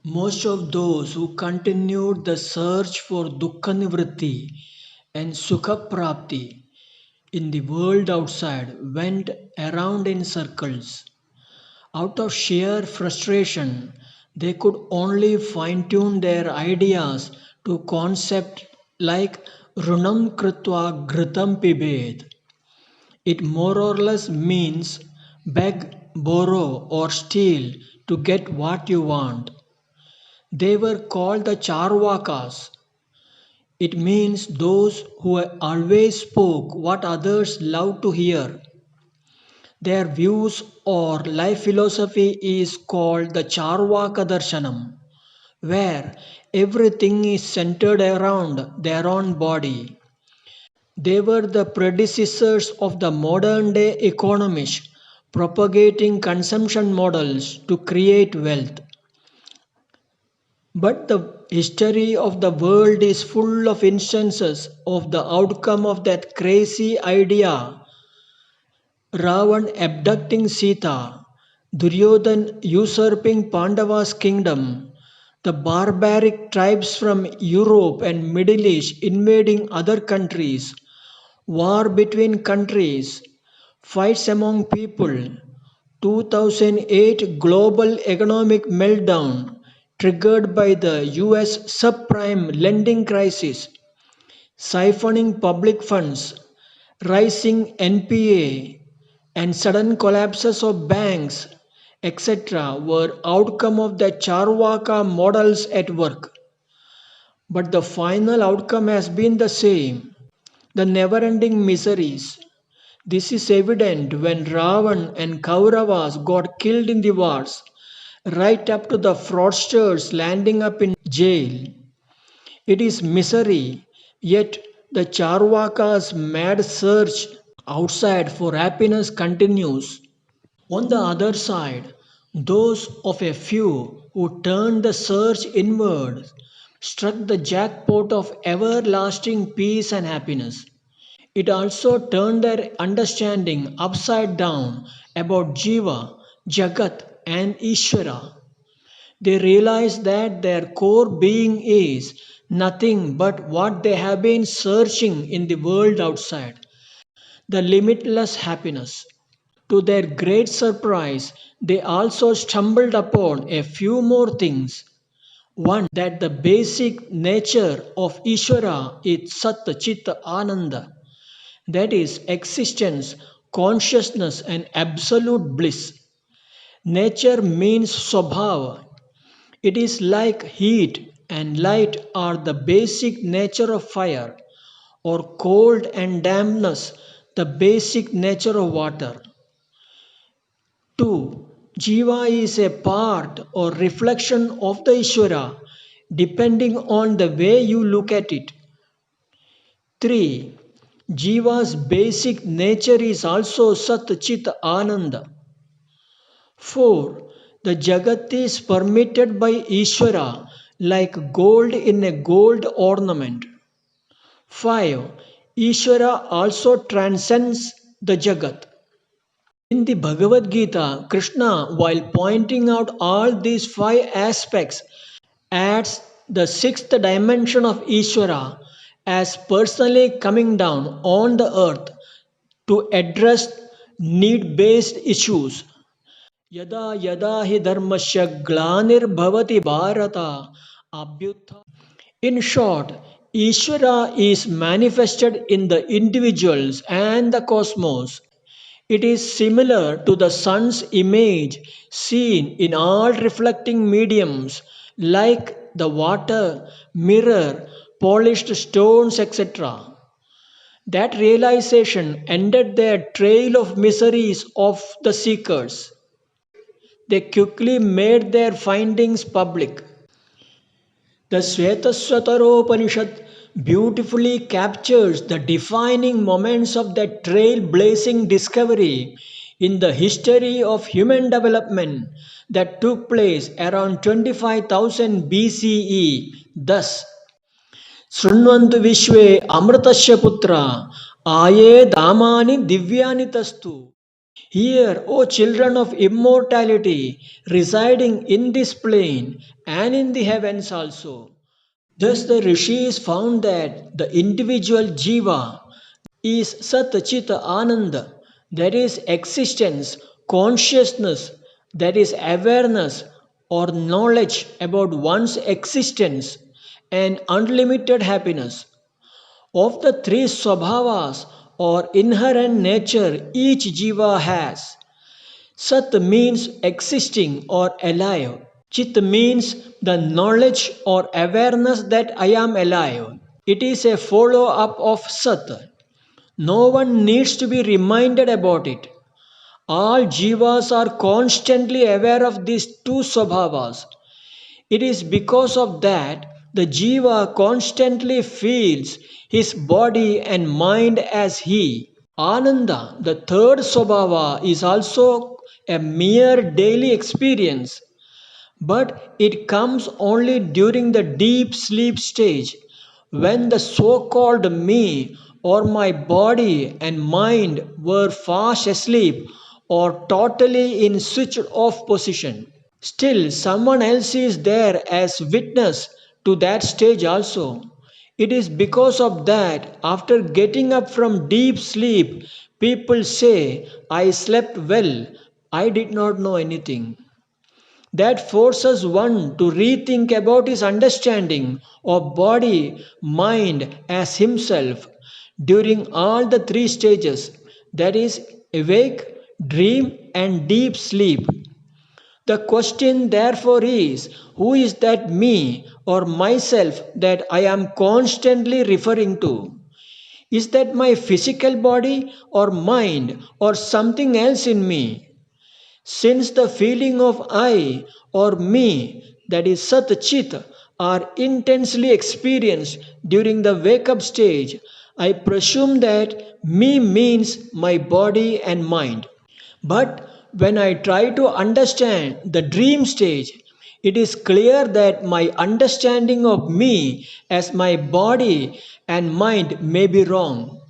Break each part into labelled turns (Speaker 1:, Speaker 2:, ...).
Speaker 1: Most of those who continued the search for Dukkha Nivritti and Sukha Prapti in the world outside went around in circles. Out of sheer frustration, they could only fine tune their ideas to concept like Runam Kritva Ghritam Pibed. It more or less means beg, borrow, or steal to get what you want. They were called the Charvakas. It means those who always spoke what others loved to hear. Their views or life philosophy is called the Charvaka Darshanam, where everything is centered around their own body. They were the predecessors of the modern day economists, propagating consumption models to create wealth. But the history of the world is full of instances of the outcome of that crazy idea. Ravan abducting Sita, Duryodhan usurping Pandava's kingdom, the barbaric tribes from Europe and Middle East invading other countries, war between countries, fights among people, 2008 global economic meltdown triggered by the US subprime lending crisis, siphoning public funds, rising NPA, and sudden collapses of banks, etc., were outcome of the Charvaka models at work. But the final outcome has been the same, the never ending miseries. This is evident when Ravan and Kauravas got killed in the wars, right up to the fraudsters landing up in jail. It is misery, yet the Charvakas' mad search outside for happiness continues. On the other side, those of a few who turned the search inward struck the jackpot of everlasting peace and happiness. It also turned their understanding upside down about Jiva, Jagat, and Ishvara. They realized that their core being is nothing but what they have been searching in the world outside, the limitless happiness. To their great surprise, they also stumbled upon a few more things. One, that the basic nature of Ishvara is Sat Chit Ananda, that is, existence, consciousness, and absolute bliss. Nature means Swabhava. It is like heat and light are the basic nature of fire, or cold and dampness, the basic nature of water. 2. Jiva is a part or reflection of the Ishvara, depending on the way you look at it. 3. Jiva's basic nature is also Sat Chit Ananda. 4. The Jagat is permitted by Ishvara like gold in a gold ornament. 5. Ishvara also transcends the Jagat. In the Bhagavad Gita, Krishna, while pointing out all these five aspects, adds the sixth dimension of Ishvara as personally coming down on the earth to address need based issues. Yada yada hi dharmasya glanir bharata abhyutha. In short, Ishvara is manifested in the individuals and the cosmos. It is similar to the sun's image seen in all reflecting mediums like the water, mirror, polished stones, etc. That realization ended their trail of miseries of the seekers. They quickly made their findings public. The Svetaswataropanishad beautifully captures the defining moments of that trailblazing discovery in the history of human development that took place around 25,000 BCE. Thus, शृण्वन्तु विश्वे अमृतस्य पुत्र आये धामानि दिव्यानि तस्तु. Hear, O children of immortality, residing in this plane and in the heavens also. Thus, the rishis found that the individual jiva is Sat Chit Ananda, that is existence, consciousness, that is awareness or knowledge about one's existence, and unlimited happiness. Of the three swabhavas or inherent nature each jiva has, Sat means existing or alive. Chit means the knowledge or awareness that I am alive. It is a follow up of Sat. No one needs to be reminded about it. All jivas are constantly aware of these two swabhavas. It is because of that the jiva constantly feels his body and mind as he. Ananda, the third swabhava, is also a mere daily experience, but it comes only during the deep sleep stage when the so called me or my body and mind were fast asleep or totally in switched off position. Still, someone else is there as witness to that stage also. It is because of that, after getting up from deep sleep, people say, I slept well, I did not know anything. That forces one to rethink about his understanding of body, mind as himself during all the three stages, that is, awake, dream, and deep sleep. The question therefore is, who is that me or myself that I am constantly referring to? Is that my physical body or mind or something else in me? Since the feeling of I or me, that is Sat Chit, are intensely experienced during the wake up stage, I presume that me means my body and mind. But when I try to understand the dream stage, it is clear that my understanding of me as my body and mind may be wrong.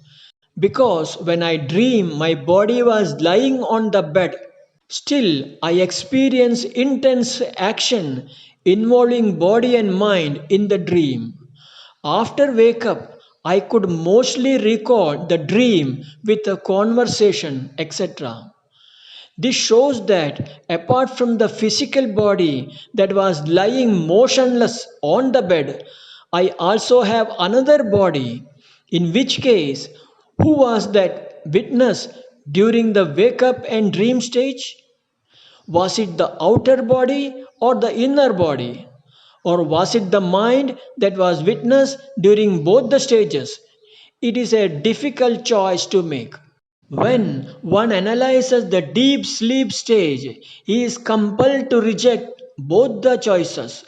Speaker 1: Because when I dream, my body was lying on the bed. Still, I experience intense action involving body and mind in the dream. After wake up, I could mostly recall the dream with a conversation, etc. This shows that apart from the physical body that was lying motionless on the bed, I also have another body. In which case, who was that witness during the wake up and dream stage? Was it the outer body or the inner body? Or was it the mind that was witness during both the stages? It is a difficult choice to make. When one analyzes the deep sleep stage, he is compelled to reject both the choices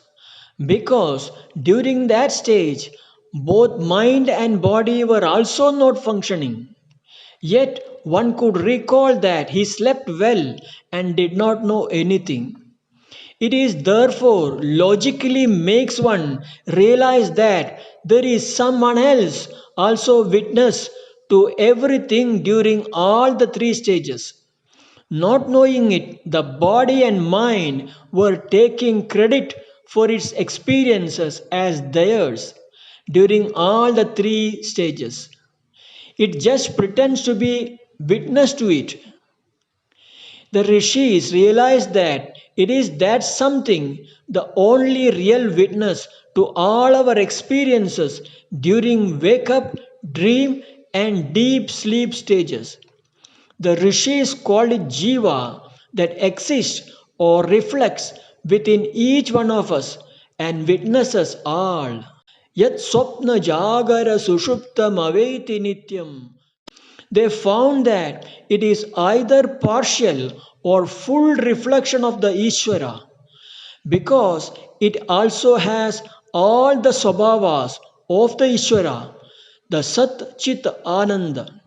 Speaker 1: because during that stage, both mind and body were also not functioning. Yet one could recall that he slept well and did not know anything. It is therefore logically makes one realize that there is someone else also witness to everything during all the three stages. Not knowing it, the body and mind were taking credit for its experiences as theirs during all the three stages. It just pretends to be witness to it. The rishis realized that it is that something, the only real witness to all our experiences during wake up, dream, and deep sleep stages. The rishis called it jiva that exists or reflects within each one of us and witnesses all. Yat swapna jagara sushuptam aveti nityam. They found that it is either partial or full reflection of the Ishvara because it also has all the swabhavas of the Ishvara, the Sat Chit Ananda.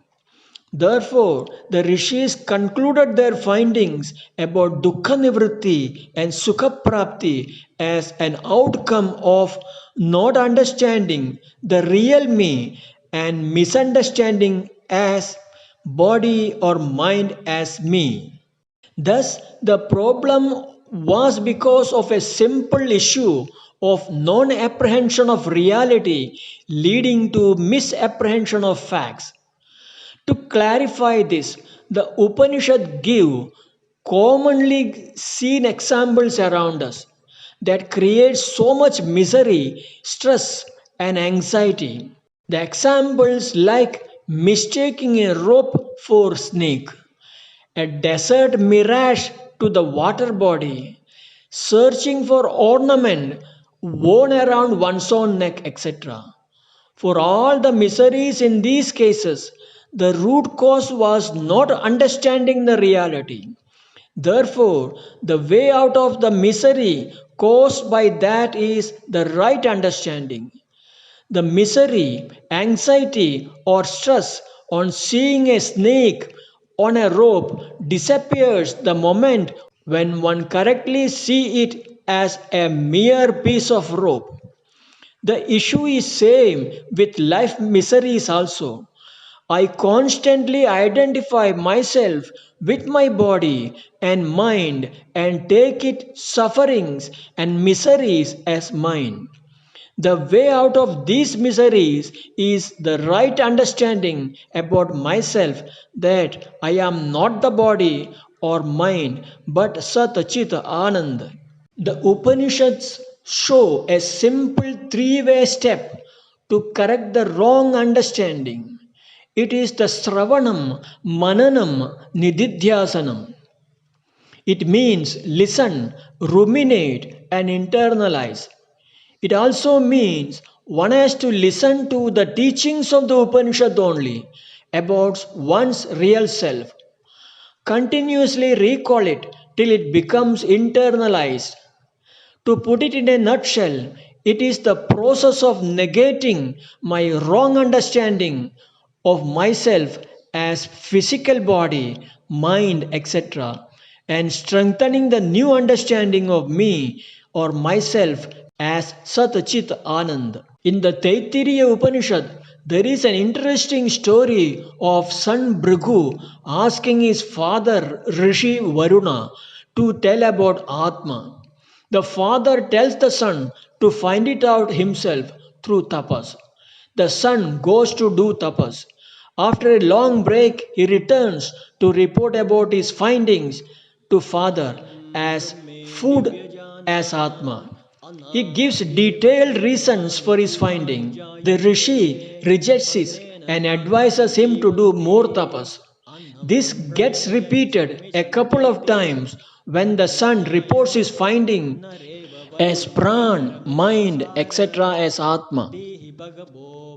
Speaker 1: Therefore, the rishis concluded their findings about dukkha nivritti and sukha prapti as an outcome of not understanding the real me and misunderstanding as body or mind as me. Thus, the problem was because of a simple issue of non apprehension of reality leading to misapprehension of facts. To clarify this, the Upanishad give commonly seen examples around us that create so much misery, stress, and anxiety. The examples like mistaking a rope for snake, a desert mirage to the water body, searching for ornament worn around one's own neck, etc. For all the miseries in these cases, the root cause was not understanding the reality. Therefore, the way out of the misery caused by that is the right understanding. The misery, anxiety, or stress on seeing a snake on a rope disappears the moment when one correctly see it as a mere piece of rope. The issue is same with life miseries also. I constantly identify myself with my body and mind and take its sufferings and miseries as mine. The way out of these miseries is the right understanding about myself that I am not the body or mind but Sat Chit Anand. The Upanishads show a simple three-way step to correct the wrong understanding. It is the Sravanam, Mananam, Nididhyasanam. It means listen, ruminate, and internalize. It also means one has to listen to the teachings of the Upanishad only about one's real self. Continuously recall it till it becomes internalized. To put it in a nutshell, it is the process of negating my wrong understanding of myself as physical body, mind, etc., and strengthening the new understanding of me or myself as Sat Chit Anand. In the Taittiriya Upanishad, there is an interesting story of son Bhrigu asking his father Rishi Varuna to tell about Atma. The father tells the son to find it out himself through tapas. The son goes to do tapas. After a long break, he returns to report about his findings to father as food as Atma. He gives detailed reasons for his finding. The rishi rejects this and advises him to do more tapas. This gets repeated a couple of times when the son reports his finding as pran, mind, etc. as atma.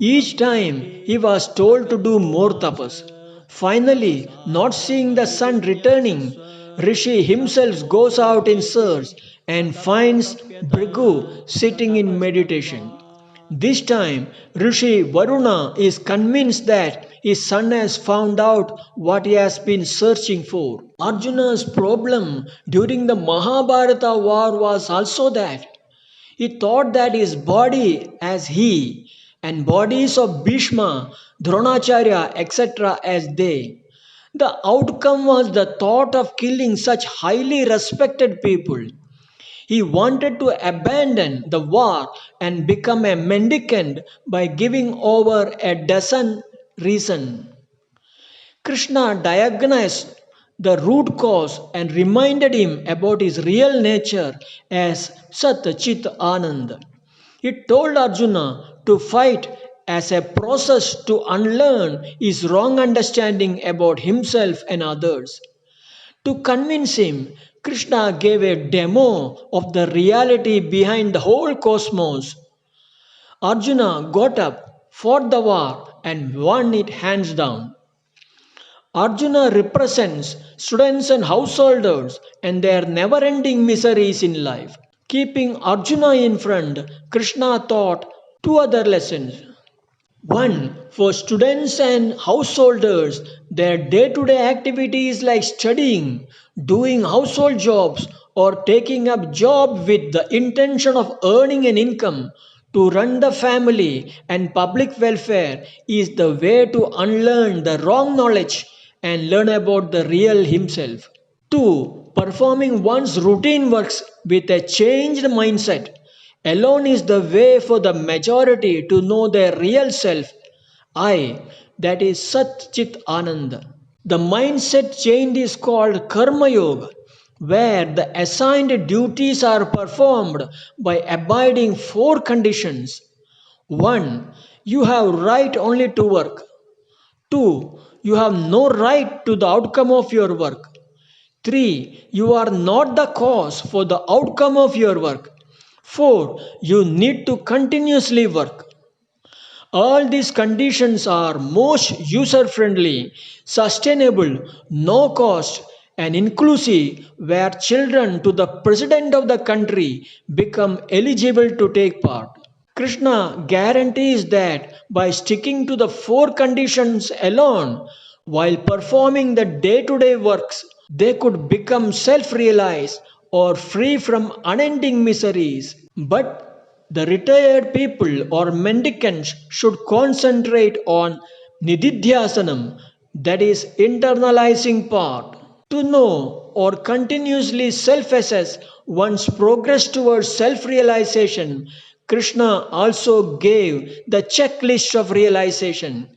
Speaker 1: Each time he was told to do more tapas. Finally, not seeing the son returning, Rishi himself goes out in search and finds Bhrigu sitting in meditation. This time, Rishi Varuna is convinced that his son has found out what he has been searching for. Arjuna's problem during the Mahabharata war was also that he thought that his body as he, and bodies of Bhishma, Dronacharya, etc. as they. The outcome was the thought of killing such highly respected people. He wanted to abandon the war and become a mendicant by giving over a dozen reasons. Krishna diagnosed the root cause and reminded him about his real nature as Sat Chit Anand. He told Arjuna to fight as a process to unlearn his wrong understanding about himself and others. To convince him, Krishna gave a demo of the reality behind the whole cosmos. Arjuna got up, fought the war, and won it hands down. Arjuna represents students and householders and their never ending miseries in life. Keeping Arjuna in front, Krishna taught two other lessons. One, for students and householders, their day to day activities like studying, doing household jobs, or taking up job with the intention of earning an income to run the family and public welfare is the way to unlearn the wrong knowledge and learn about the real himself. 2. Performing one's routine works with a changed mindset alone is the way for the majority to know their real self. I, that is Sat Chit Ananda. The mindset change is called Karma Yoga, where the assigned duties are performed by abiding four conditions. 1. You have right only to work. 2. You have no right to the outcome of your work. 3. You are not the cause for the outcome of your work. 4. You need to continuously work. All these conditions are most user friendly, sustainable, no cost, and inclusive, where children to the president of the country become eligible to take part. Krishna guarantees that by sticking to the four conditions alone, while performing the day to day works, they could become self realized or free from unending miseries. But the retired people or mendicants should concentrate on nididhyasanam, that is, internalizing part. To know or continuously self assess one's progress towards self realization, Krishna also gave the checklist of realization.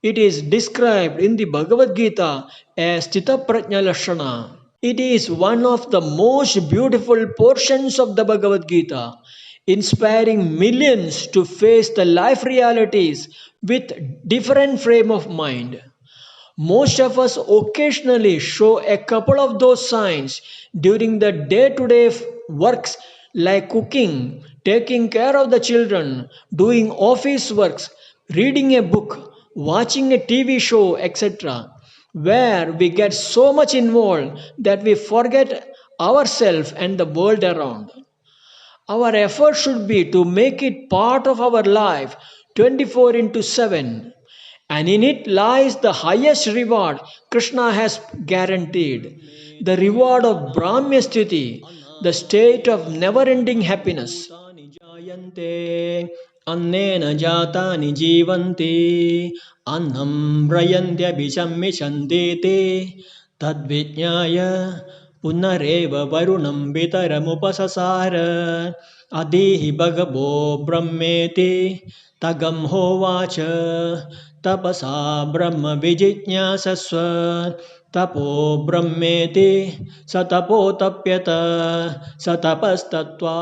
Speaker 1: It is described in the Bhagavad Gita as Stita Prajna Lakshana. It is one of the most beautiful portions of the Bhagavad Gita, inspiring millions to face the life realities with different frame of mind. Most of us occasionally show a couple of those signs during the day to day works like cooking, taking care of the children, doing office works, reading a book, watching a TV show, etc., where we get so much involved that we forget ourselves and the world around. Our effort should be to make it part of our life 24 into 7. And in it lies the highest reward Krishna has guaranteed, the reward of Brahmyasthiti, the state of never ending happiness. अन्नेन जातानि जीवन्ति अन्नं प्रयन्त्यभिशम्यशन्ति ते तद्विज्ञाय पुनरेव वरुणं पितरमुपससार अधीहि भगवो ब्रह्मेति तगं होवाच तपसा ब्रह्म विजिज्ञासस्व तपो ब्रह्मेति स तपोतप्यत स तपस्तत्त्वा